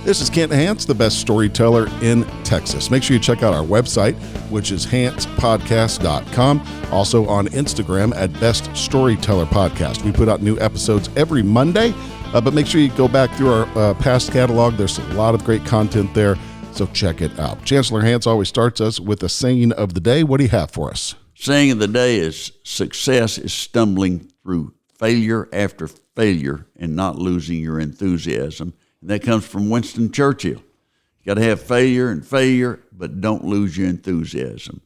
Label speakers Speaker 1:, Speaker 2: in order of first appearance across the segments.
Speaker 1: This is Kent Hance, the best storyteller in Texas. Make sure you check out our website, which is hancepodcast.com. Also on Instagram at Best Storyteller Podcast. We put out new episodes every Monday, but make sure you go back through our past catalog. There's a lot of great content there, so check it out. Chancellor Hance always starts us with a saying of the day. What do you have for us?
Speaker 2: Saying of the day is success is stumbling through failure after failure and not losing your enthusiasm. And that comes from Winston Churchill. You got to have failure, but don't lose your enthusiasm.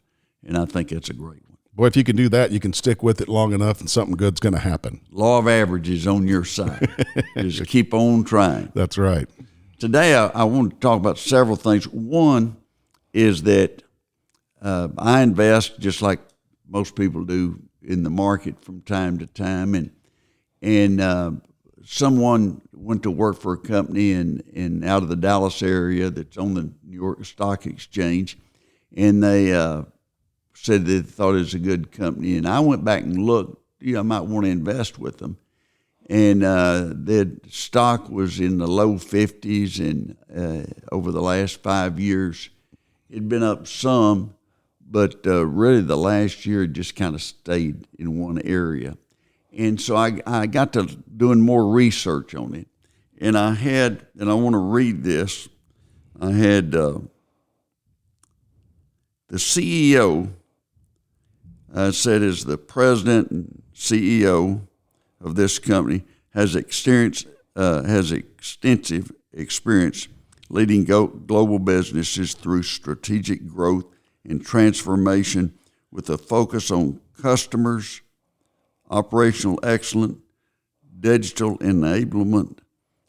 Speaker 2: And I think that's a great one.
Speaker 1: Boy, if you can do that, you can stick with it long enough and something good's going to happen.
Speaker 2: Law of averages on your side. Just keep on trying.
Speaker 1: That's right.
Speaker 2: Today, I want to talk about several things. One is that I invest just like most people do in the market from time to time. And someone went to work for a company in out of the Dallas area that's on the New York Stock Exchange, and they said they thought it was a good company. And I went back and looked, I might want to invest with them. And the stock was in the low 50s, and over the last 5 years, it'd been up some, but really the last year it just kind of stayed in one area. And so I got to doing more research on it. And I want to read this. I had the CEO said is the president and CEO of this company has extensive experience leading global businesses through strategic growth and transformation with a focus on customers, operational excellence, digital enablement,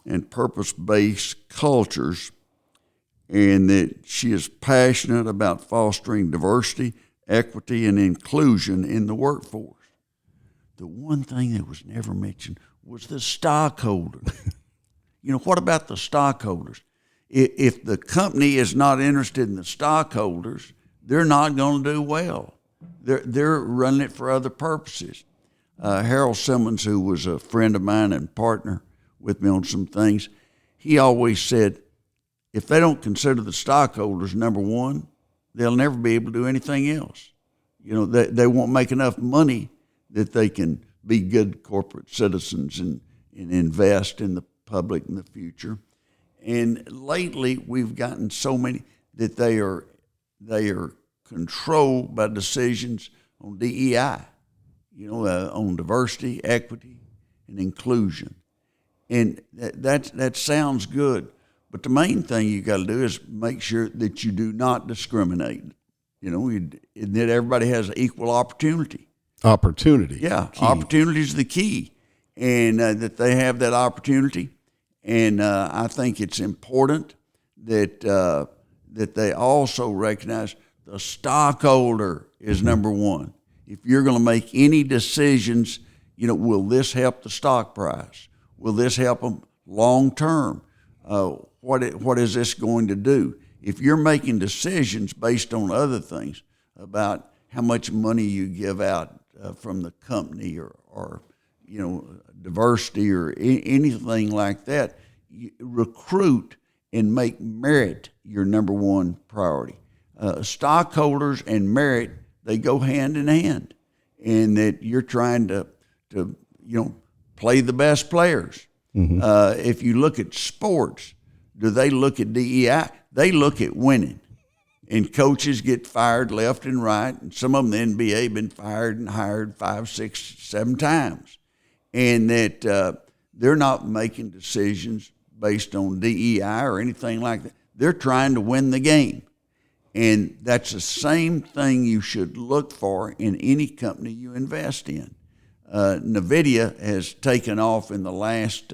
Speaker 2: and purpose-based cultures, and that she is passionate about fostering diversity, equity, and inclusion in the workforce. The one thing that was never mentioned was the stockholders. What about the stockholders? If the company is not interested in the stockholders, they're not going to do well. They're running it for other purposes. Harold Simmons, who was a friend of mine and partner with me on some things, he always said, if they don't consider the stockholders number one, they'll never be able to do anything else. They won't make enough money that they can be good corporate citizens and invest in the public in the future. And lately, we've gotten so many that they are controlled by decisions on DEI. On diversity, equity, and inclusion. And that sounds good. But the main thing you got to do is make sure that you do not discriminate. That everybody has equal opportunity.
Speaker 1: Opportunity.
Speaker 2: Yeah, opportunity is the key. And that they have that opportunity. And I think it's important that they also recognize the stockholder is number one. If you're going to make any decisions, will this help the stock price? Will this help them long term? What is this going to do? If you're making decisions based on other things about how much money you give out from the company or diversity or anything like that, recruit and make merit your number one priority. Stockholders and merit, they go hand in hand, and that you're trying to play the best players. Mm-hmm. If you look at sports, do they look at DEI? They look at winning. And coaches get fired left and right, and some of them in the NBA been fired and hired 5, 6, 7 times. And that they're not making decisions based on DEI or anything like that. They're trying to win the game. And that's the same thing you should look for in any company you invest in. NVIDIA has taken off in the last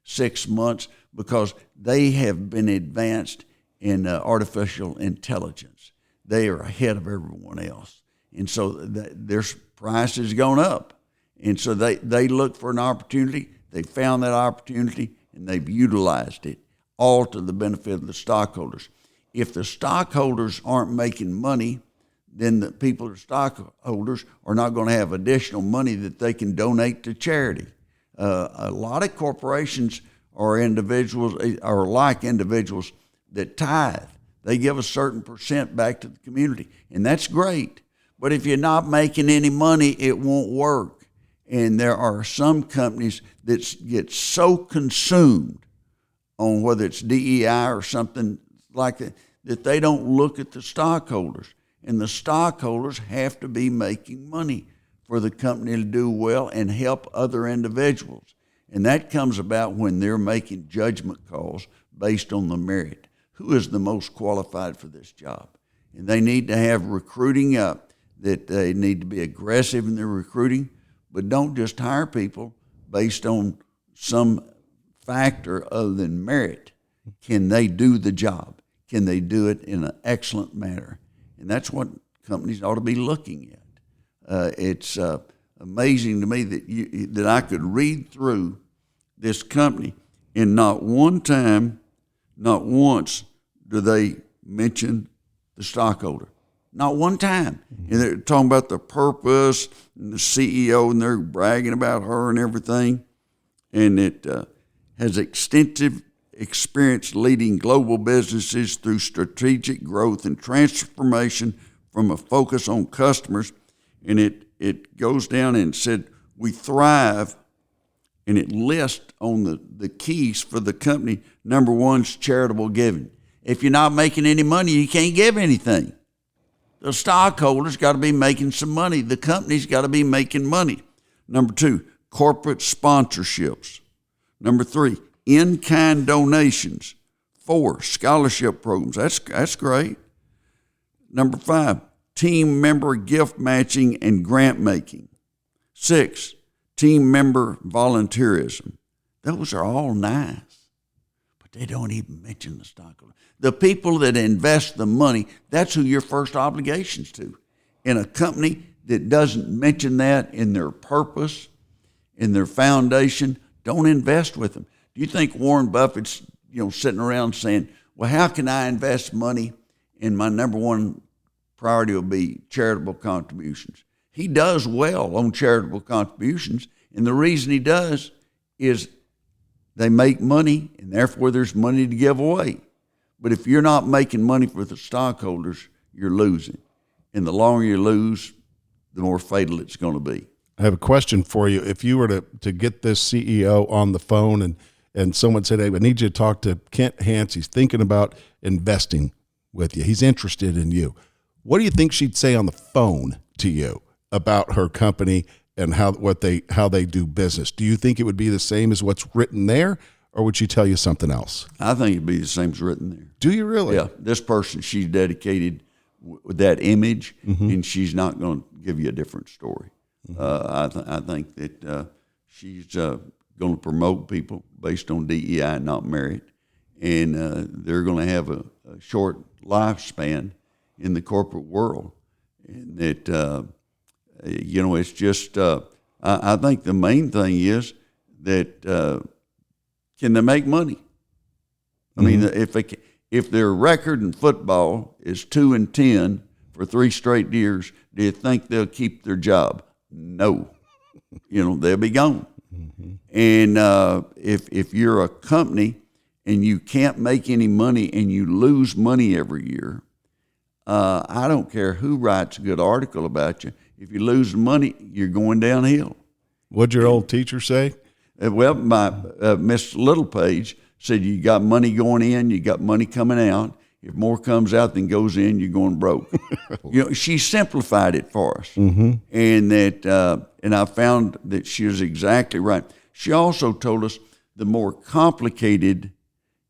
Speaker 2: 6 months because they have been advanced in artificial intelligence. They are ahead of everyone else. And so their price has gone up. And so they look for an opportunity. They found that opportunity, and they've utilized it, all to the benefit of the stockholders. If the stockholders aren't making money, then the people who are stockholders are not going to have additional money that they can donate to charity. A lot of corporations are individuals, or like individuals that tithe. They give a certain percent back to the community, and that's great. But if you're not making any money, it won't work. And there are some companies that get so consumed on whether it's DEI or something like that, that they don't look at the stockholders. And the stockholders have to be making money for the company to do well and help other individuals. And that comes about when they're making judgment calls based on the merit. Who is the most qualified for this job? And they need to have recruiting up, that they need to be aggressive in their recruiting, but don't just hire people based on some factor other than merit. Can they do the job? Can they do it in an excellent manner? And that's what companies ought to be looking at. It's amazing to me that I could read through this company and not one time, not once do they mention the stockholder. Not one time. And they're talking about the purpose and the CEO, and they're bragging about her and everything. And it has extensive experience leading global businesses through strategic growth and transformation from a focus on customers. And it goes down and said, we thrive, and it lists on the keys for the company. Number one's charitable giving. If you're not making any money, you can't give anything. The stockholders got to be making some money. The company's got to be making money. Number two, corporate sponsorships. Number three, in-kind donations. 4, scholarship programs. That's great. Number 5, team member gift matching and grant making. 6, team member volunteerism. Those are all nice, but they don't even mention the stockholder. The people that invest the money, that's who your first obligation's to. In a company that doesn't mention that in their purpose, in their foundation, don't invest with them. Do you think Warren Buffett's sitting around saying, well, how can I invest money? And my number one priority will be charitable contributions. He does well on charitable contributions, and the reason he does is they make money, and therefore there's money to give away. But if you're not making money for the stockholders, you're losing. And the longer you lose, the more fatal it's going to be.
Speaker 1: I have a question for you. If you were to get this CEO on the phone and someone said, hey, I need you to talk to Kent Hance. He's thinking about investing with you. He's interested in you. What do you think she'd say on the phone to you about her company and how they do business? Do you think it would be the same as what's written there, or would she tell you something else?
Speaker 2: I think it'd be the same as written there.
Speaker 1: Do you really?
Speaker 2: Yeah. This person, she's dedicated with that image, and she's not going to give you a different story. I think that she's going to promote people based on DEI, not merit, and they're going to have a short lifespan in the corporate world, and that it's just. I think the main thing is that can they make money? I mean, if their record in football is 2-10 for 3 straight years, do you think they'll keep their job? No. They'll be gone. And if you're a company and you can't make any money and you lose money every year, I don't care who writes a good article about you. If you lose money, you're going downhill.
Speaker 1: What'd your old teacher say?
Speaker 2: Well, my Miss Littlepage said you got money going in, you got money coming out. If more comes out than goes in, you're going broke. She simplified it for us, and that and I found that she was exactly right. She also told us the more complicated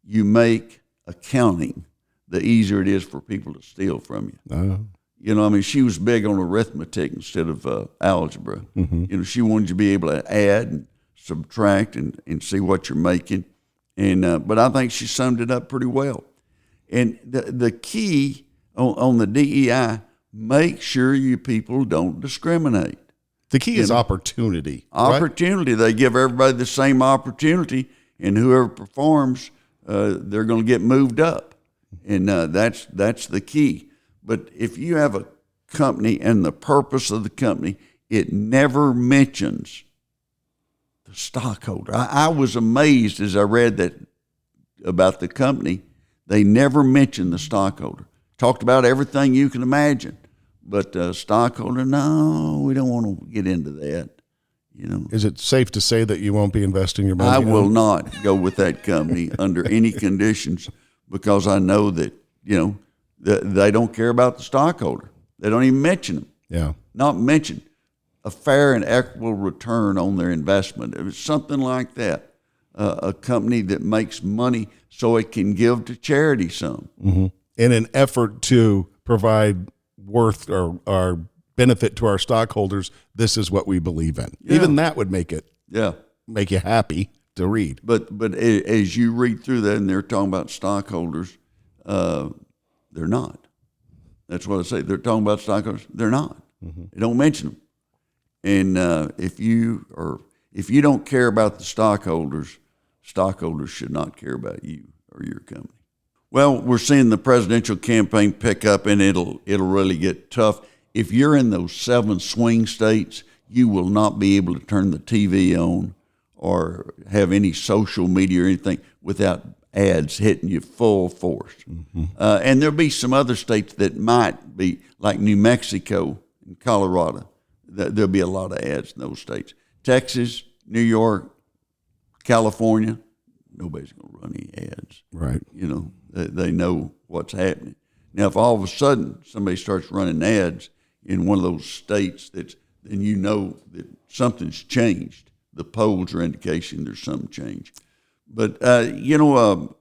Speaker 2: you make accounting, the easier it is for people to steal from you. She was big on arithmetic instead of algebra. She wanted you to be able to add and subtract and see what you're making. And but I think she summed it up pretty well. And the key on the DEI, make sure you people don't discriminate.
Speaker 1: The key is opportunity.
Speaker 2: Opportunity. Right? They give everybody the same opportunity, and whoever performs, they're going to get moved up. And that's the key. But if you have a company and the purpose of the company, it never mentions the stockholder. I was amazed as I read that about the company. They never mentioned the stockholder. Talked about everything you can imagine, but stockholder, no, we don't want to get into that.
Speaker 1: Is it safe to say that you won't be investing your money?
Speaker 2: I will not go with that company under any conditions, because I know that they don't care about the stockholder. They don't even mention them.
Speaker 1: Yeah,
Speaker 2: not mention a fair and equitable return on their investment. It was something like that. A company that makes money so it can give to charity some.
Speaker 1: Mm-hmm. In an effort to provide worth or benefit to our stockholders, this is what we believe in. Yeah. Even that would make you happy to read.
Speaker 2: But as you read through that, and they're talking about stockholders, they're not. That's what I say. They're talking about stockholders. They're not. Mm-hmm. They don't mention them. And if you don't care about the stockholders should not care about you or your company. Well, we're seeing the presidential campaign pick up, and it'll really get tough. If you're in those 7 swing states, you will not be able to turn the TV on or have any social media or anything without ads hitting you full force. Mm-hmm. And there'll be some other states that might be, like New Mexico and Colorado. There'll be a lot of ads in those states. Texas, New York, California, nobody's going to run any ads.
Speaker 1: Right.
Speaker 2: They know what's happening. Now, if all of a sudden somebody starts running ads in one of those states, then you know that something's changed. The polls are indication there's some change. But, Kamala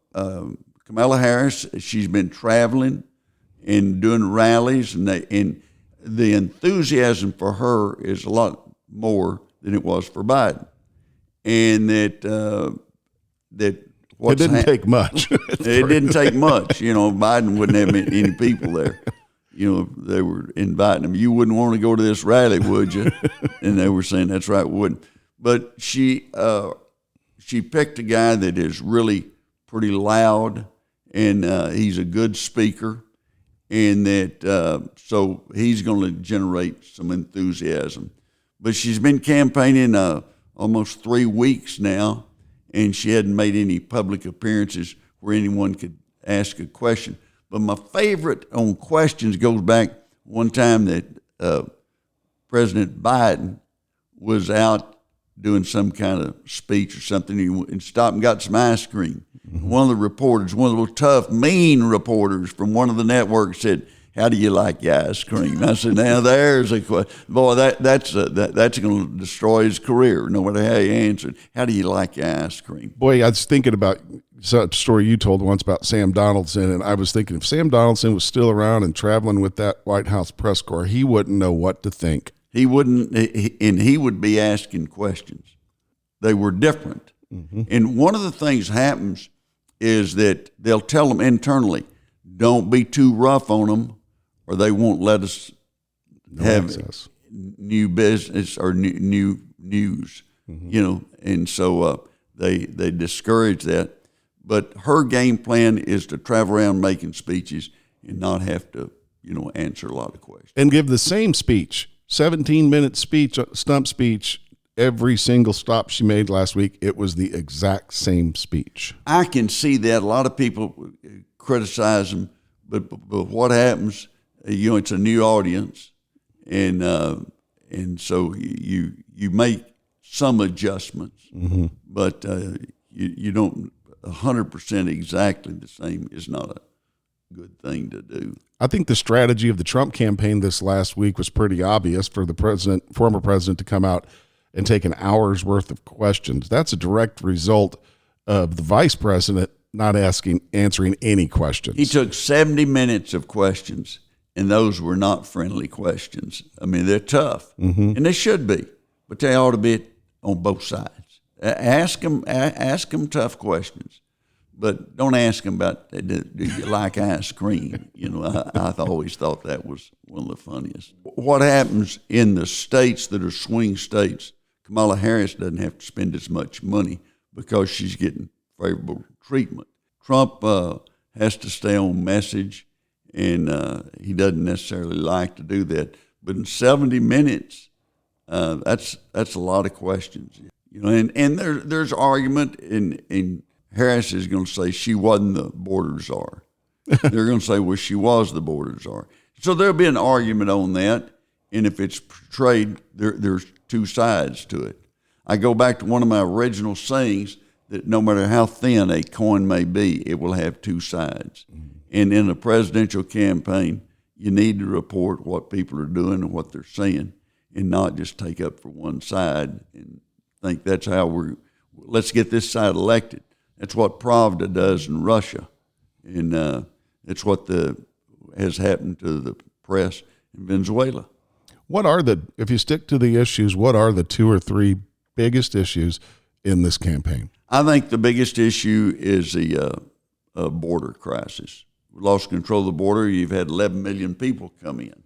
Speaker 2: Harris, she's been traveling and doing rallies, and the enthusiasm for her is a lot more than it was for Biden. And that
Speaker 1: it didn't take much.
Speaker 2: It didn't take much. Biden wouldn't have any people there. They were inviting him. You wouldn't want to go to this rally, would you? And they were saying, that's right, wouldn't. But she picked a guy that is really pretty loud, and he's a good speaker, and that so he's going to generate some enthusiasm. But she's been campaigning almost 3 weeks now, and she hadn't made any public appearances where anyone could ask a question. But my favorite on questions goes back one time that President Biden was out doing some kind of speech or something, and stopped and got some ice cream. Mm-hmm. One of the reporters, one of those tough, mean reporters from one of the networks said, "How do you like your ice cream?" And I said, "Now there's a question. Boy, that's going to destroy his career, no matter how he answered. How do you like your ice cream?"
Speaker 1: Boy, I was thinking about a story you told once about Sam Donaldson, and I was thinking if Sam Donaldson was still around and traveling with that White House press corps, he wouldn't know what to think.
Speaker 2: He wouldn't, and he would be asking questions. They were different. Mm-hmm. And one of the things happens is that they'll tell them internally, don't be too rough on them, or they won't let us have access. New business or new news, mm-hmm. And so they discourage that. But her game plan is to travel around making speeches and not have to, answer a lot of questions.
Speaker 1: And give the same speech, 17-minute speech, stump speech, every single stop she made last week. It was the exact same speech.
Speaker 2: I can see that. A lot of people criticize them, but what happens, it's a new audience, and so you make some adjustments, mm-hmm. but you don't 100% exactly the same is not a good thing to do.
Speaker 1: I think the strategy of the Trump campaign this last week was pretty obvious for the former president to come out and take an hour's worth of questions. That's a direct result of the vice president not answering any questions.
Speaker 2: He took 70 minutes of questions, and those were not friendly questions. I mean, they're tough, mm-hmm. and they should be, but they ought to be on both sides. Ask them tough questions, but don't ask them about, do you like ice cream? I always thought that was one of the funniest. What happens in the states that are swing states, Kamala Harris doesn't have to spend as much money because she's getting favorable treatment. Trump has to stay on message, and he doesn't necessarily like to do that. But in 70 minutes, that's a lot of questions. And there's argument, and Harris is going to say she wasn't the border czar. They're going to say, well, she was the border czar. So there'll be an argument on that, and if it's portrayed, there's two sides to it. I go back to one of my original sayings that no matter how thin a coin may be, it will have two sides. Mm-hmm. And in a presidential campaign, you need to report what people are doing and what they're saying, and not just take up for one side and think that's how let's get this side elected. That's what Pravda does in Russia, and it's what has happened to the press in Venezuela.
Speaker 1: If you stick to the issues, what are the 2 or 3 biggest issues in this campaign?
Speaker 2: I think the biggest issue is the border crisis. We lost control of the border. You've had 11 million people come in.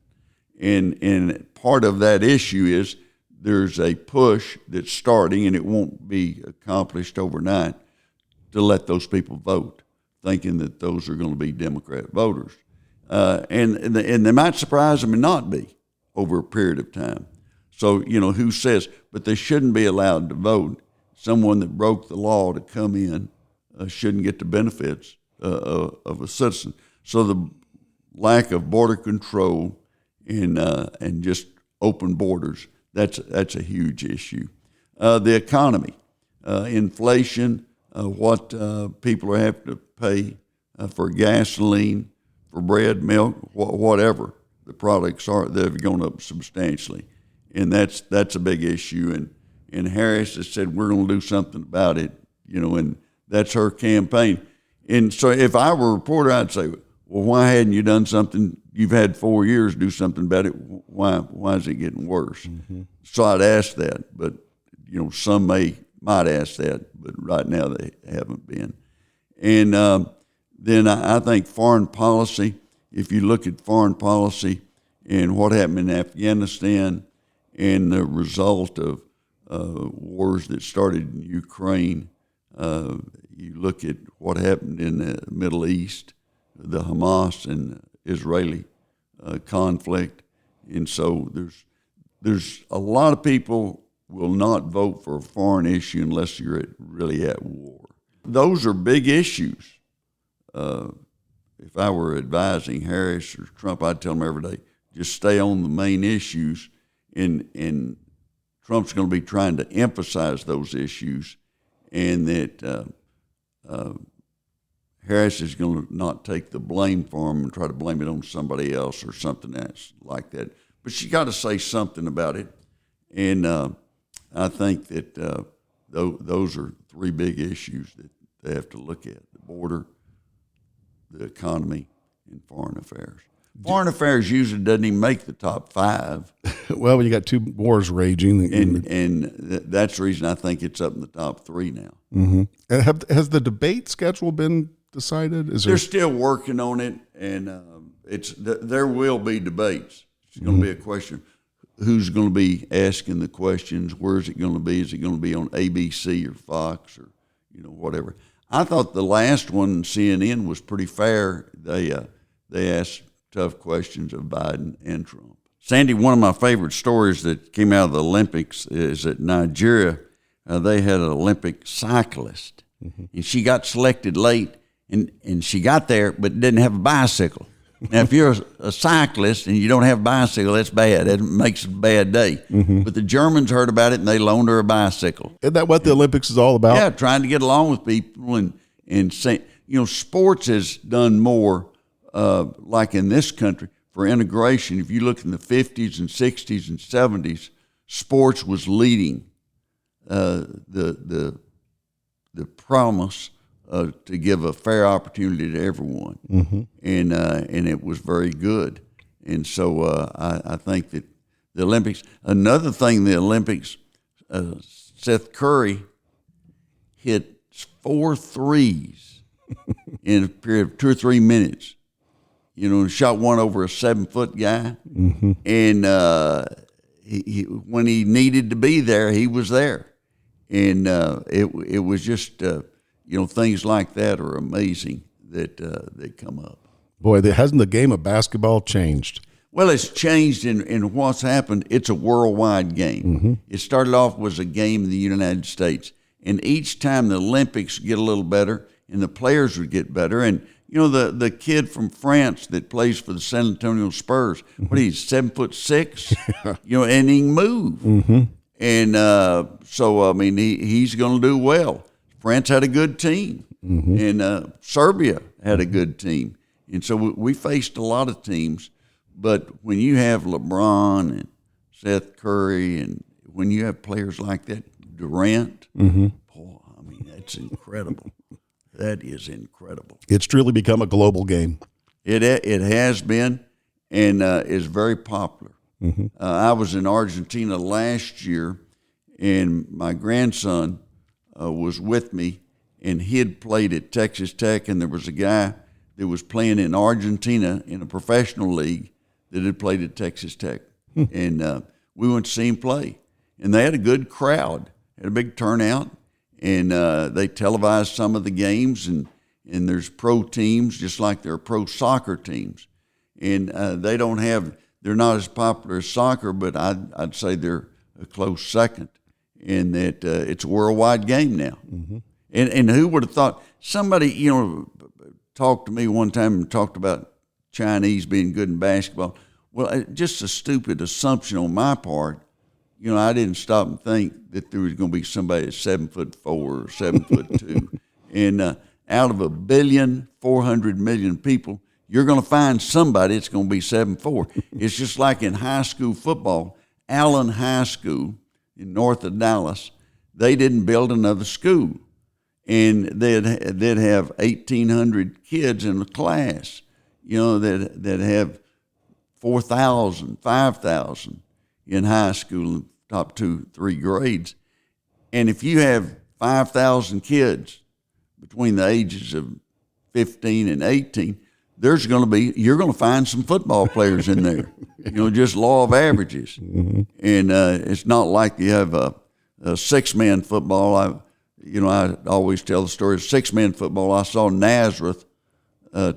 Speaker 2: And part of that issue is there's a push that's starting, and it won't be accomplished overnight, to let those people vote, thinking that those are going to be Democrat voters. And they might surprise them and not be over a period of time. So, who says, but they shouldn't be allowed to vote. Someone that broke the law to come in shouldn't get the benefits of a citizen. So the lack of border control and just open borders, that's a huge issue. The economy, inflation, what people are having to pay for gasoline, for bread, milk, whatever the products are, that have gone up substantially. And that's a big issue. And Harris has said, we're going to do something about it, and that's her campaign. And so if I were a reporter, I'd say, well, why hadn't you done something? You've had 4 years to do something about it. Why is it getting worse? Mm-hmm. So I'd ask that, but, some might ask that, but right now they haven't been. And then I think foreign policy, if you look at foreign policy and what happened in Afghanistan and the result of wars that started in Ukraine, you look at what happened in the Middle East, the Hamas and Israeli conflict, and so there's a lot of people will not vote for a foreign issue unless you're really at war. Those are big issues. If I were advising Harris or Trump, I'd tell them every day, just stay on the main issues, and Trump's going to be trying to emphasize those issues, and that Harris is going to not take the blame for them and try to blame it on somebody else or something else like that. But she got to say something about it, and I think that those are 3 big issues that they have to look at: the border, the economy, and foreign affairs. Foreign affairs usually doesn't even make the top 5.
Speaker 1: Well, when you got 2 wars raging.
Speaker 2: And that's the reason I think it's up in the top 3 now.
Speaker 1: Mm-hmm. And has the debate schedule been decided?
Speaker 2: They're still working on it, and there will be debates. It's going to be a question. Who's going to be asking the questions? Where is it going to be? Is it going to be on ABC or Fox or whatever? I thought the last one, CNN, was pretty fair. They asked tough questions of Biden and Trump. Sandy, one of my favorite stories that came out of the Olympics is that Nigeria, they had an Olympic cyclist, and she got selected late, and she got there but didn't have a bicycle. Now, if you're a cyclist and you don't have a bicycle, that's bad. That makes it a bad day. Mm-hmm. But the Germans heard about it, and they loaned her a bicycle.
Speaker 1: Isn't that what the Olympics is all about?
Speaker 2: Yeah, trying to get along with people and say, sports has done more, like in this country, for integration. If you look in the 50s and 60s and 70s, sports was leading the promise to give a fair opportunity to everyone, and it was very good. And so I think that the Olympics. Another thing, the Olympics, Seth Curry hit 4 threes in a period of 2 or 3 minutes. Shot one over a 7-foot guy, and he when he needed to be there, he was there, and it was just. Things like that are amazing that come up.
Speaker 1: Boy, hasn't the game of basketball changed?
Speaker 2: Well, it's changed in what's happened. It's a worldwide game. It started off was a game in the United States, and each time the Olympics get a little better, and the players would get better. And you know the kid from France that plays for the San Antonio Spurs, what he's 7'6", you know, and he can move. And so I mean he's going to do well. France had a good team, and Serbia had a good team, and so we faced a lot of teams. But when you have LeBron and Seth Curry, and when you have players like that, Durant, boy, I mean, that's incredible. That is incredible.
Speaker 1: It's truly become a global game.
Speaker 2: It has been, and is very popular. I was in Argentina last year, and my grandson was with me, and he had played at Texas Tech, and there was a guy that was playing in Argentina in a professional league that had played at Texas Tech. And we went to see him play. And they had a good crowd, had a big turnout, and they televised some of the games, and there's pro teams just like there are pro soccer teams. And they're not as popular as soccer, but I'd say they're a close second in that it's a worldwide game now. And who would have thought, somebody, you know, talked to me one time and talked about Chinese being good in basketball. Well, just a stupid assumption on my part. You know, I didn't stop and think that there was going to be somebody that's 7'4" or 7'2", and out of 1,400,000,000 people, you're going to find somebody that's going to be 7'4". It's just like in high school football. Allen High School in north of Dallas, they didn't build another school, and they'd have 1,800 kids in the class. You know, that have 4,000, 5,000 in high school, top 2-3 grades. And if you have 5,000 kids between the ages of 15 and 18, you're going to find some football players in there. You know, just law of averages. And it's not like you have a six-man football. I always tell the story of six-man football. I saw Nazareth,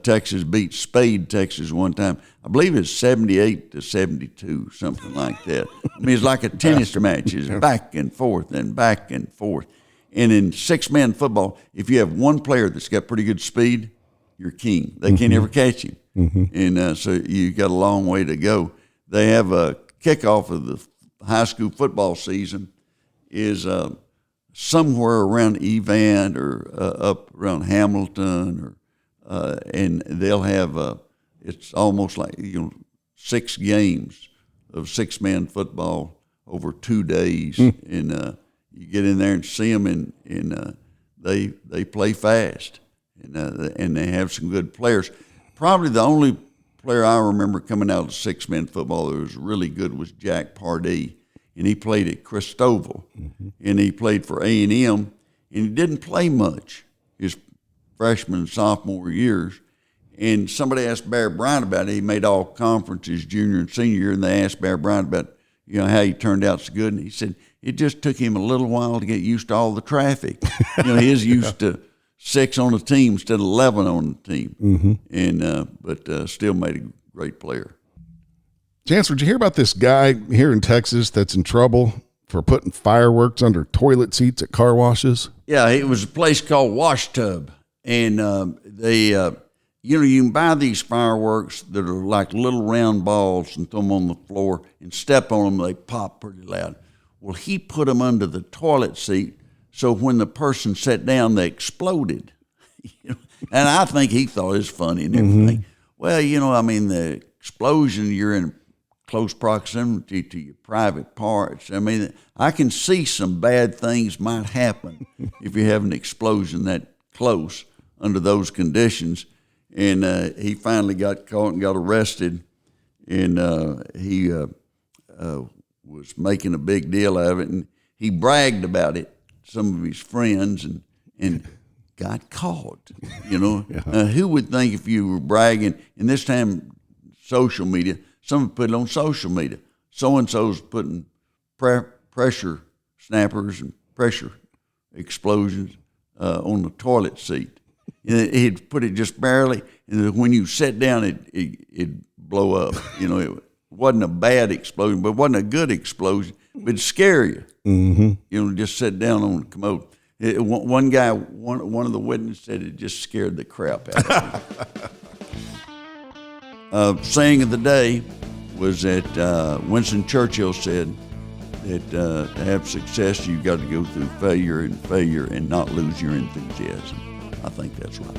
Speaker 2: Texas beat Spade, Texas one time. I believe it's 78-72, something like that. I mean, it's like a tennis match. It's back and forth and back and forth. And in six-man football, if you have one player that's got pretty good speed, you're king. They can't ever catch him. And so you got a long way to go. They have a kickoff of the high school football season is somewhere around Evant or up around Hamilton or and they'll have it's almost like 6 games of six-man football over 2 days, and you get in there and see them, and they play fast, and they have some good players. Probably the only player I remember coming out of six-man football that was really good was Jack Pardee, and he played at Christoval, and he played for A&M, and he didn't play much his freshman and sophomore years. And somebody asked Bear Bryant about it. He made all conferences junior and senior year, and they asked Bear Bryant about how he turned out so good. And he said it just took him a little while to get used to all the traffic. He was used to 6 on a team instead of 11 on the team, and but still made a great player.
Speaker 1: Chancellor, did you hear about this guy here in Texas that's in trouble for putting fireworks under toilet seats at car washes?
Speaker 2: Yeah, it was a place called Wash Tub. And you can buy these fireworks that are like little round balls and throw them on the floor and step on them, they pop pretty loud. Well, he put them under the toilet seat, so when the person sat down, they exploded. And I think he thought it was funny and everything. Well, the explosion, you're in close proximity to your private parts. I mean, I can see some bad things might happen if you have an explosion that close under those conditions. And he finally got caught and got arrested, and he was making a big deal out of it, and he bragged about it to some of his friends, and got caught. Who would think if you were bragging, and this time social media, someone put it on social media, so-and-so's putting pressure snappers and pressure explosions on the toilet seat. He'd put it just barely, and when you sat down, it'd blow up. wasn't a bad explosion, but wasn't a good explosion. But it scare you.
Speaker 1: Mm-hmm.
Speaker 2: You know, just sit down on the commode. One guy, one of the witnesses said it just scared the crap out of him. Saying of the day was that Winston Churchill said that to have success, you've got to go through failure and not lose your enthusiasm. I think that's right.